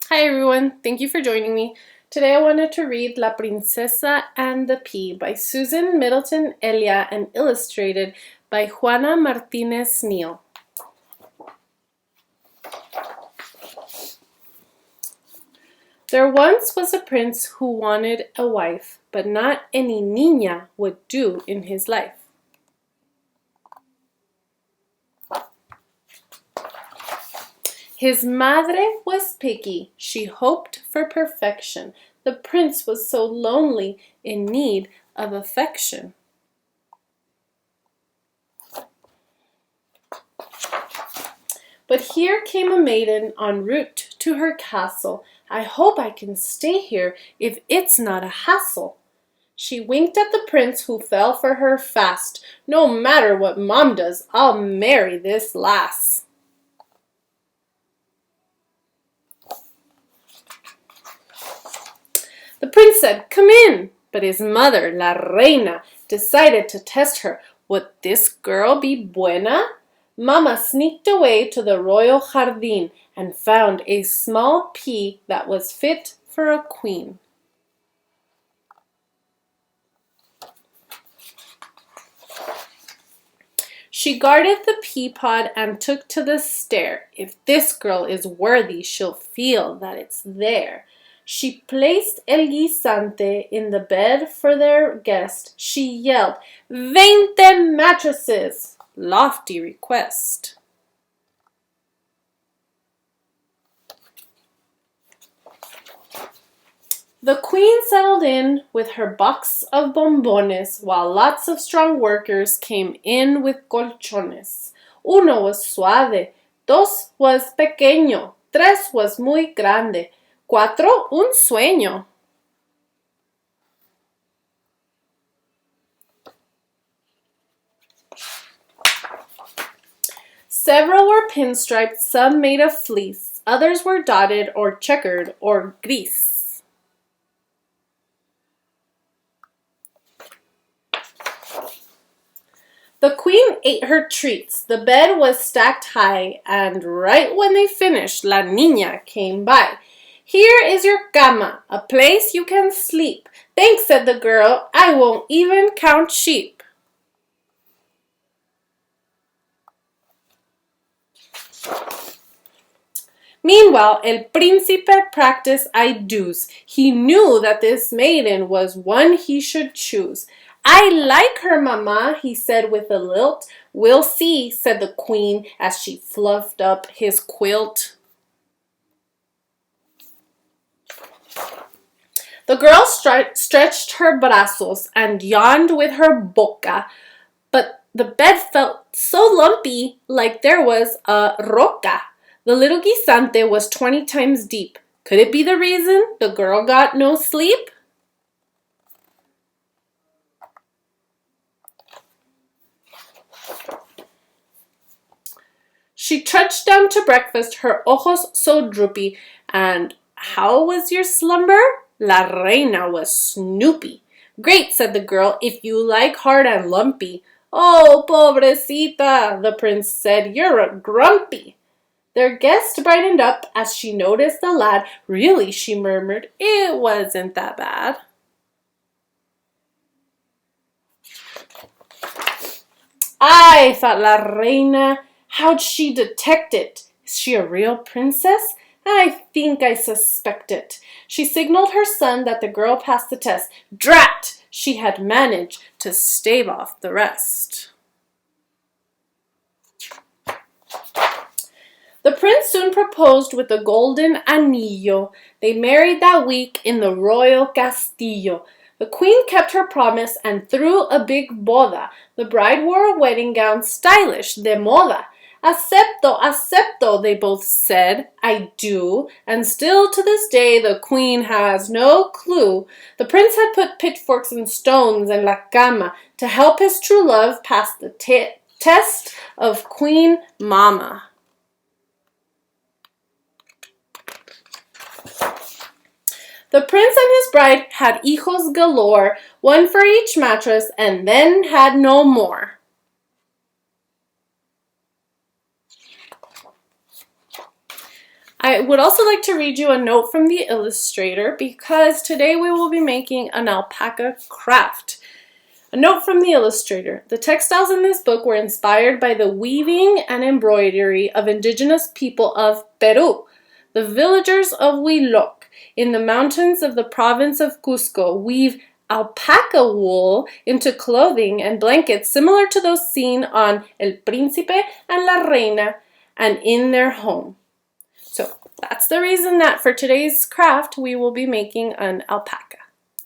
Hi everyone, thank you for joining me. Today I wanted to read La Princesa and the Pea by Susan Middleton Elia and illustrated by Juana Martinez Neal. There once was a prince who wanted a wife, but not any niña would do in his life. His madre was picky, she hoped for perfection. The prince was so lonely, in need of affection. But here came a maiden en route to her castle. I hope I can stay here if it's not a hassle. She winked at the prince who fell for her fast. No matter what mom does, I'll marry this lass. The prince said, "Come in," but his mother, La Reina, decided to test her. Would this girl be buena? Mama sneaked away to the royal jardín and found a small pea that was fit for a queen. She guarded the pea pod and took to the stair. If this girl is worthy, she'll feel that it's there. She placed el guisante in the bed for their guest. She yelled, "20 mattresses!" Lofty request. The queen settled in with her box of bombones, while lots of strong workers came in with colchones. Uno was suave, dos was pequeño, tres was muy grande, cuatro un sueño. Several were pinstriped, some made of fleece, others were dotted or checkered or gris. The queen ate her treats. The bed was stacked high, and right when they finished, La Niña came by. "Here is your cama, a place you can sleep." "Thanks," said the girl, "I won't even count sheep." Meanwhile, El Príncipe practiced I-do's. He knew that this maiden was one he should choose. "I like her, Mama," he said with a lilt. "We'll see," said the queen as she fluffed up his quilt. The girl stretched her brazos and yawned with her boca, but the bed felt so lumpy, like there was a roca. The little guisante was 20 times deep. Could it be the reason the girl got no sleep? She trudged down to breakfast, her ojos so droopy. "And how was your slumber?" La Reina was snoopy. "Great," said the girl, "if you like hard and lumpy." "Oh, pobrecita," the prince said, "you're a grumpy." Their guest brightened up as she noticed the lad. "Really," she murmured, "it wasn't that bad." "Ay," thought La Reina, "how'd she detect it? Is she a real princess? I think I suspect it." She signaled her son that the girl passed the test. Drat! She had managed to stave off the rest. The prince soon proposed with the golden anillo. They married that week in the royal castillo. The queen kept her promise and threw a big boda. The bride wore a wedding gown stylish, de moda. "Acepto, acepto," they both said, "I do," and still to this day the queen has no clue. The prince had put pitchforks and stones in la cama to help his true love pass the test of Queen Mama. The prince and his bride had hijos galore, one for each mattress, and then had no more. I would also like to read you a note from the illustrator because today we will be making an alpaca craft. A note from the illustrator. The textiles in this book were inspired by the weaving and embroidery of indigenous people of Peru. The villagers of Huiloc in the mountains of the province of Cusco weave alpaca wool into clothing and blankets similar to those seen on El Príncipe and La Reina and in their home. So that's the reason that for today's craft we will be making an alpaca.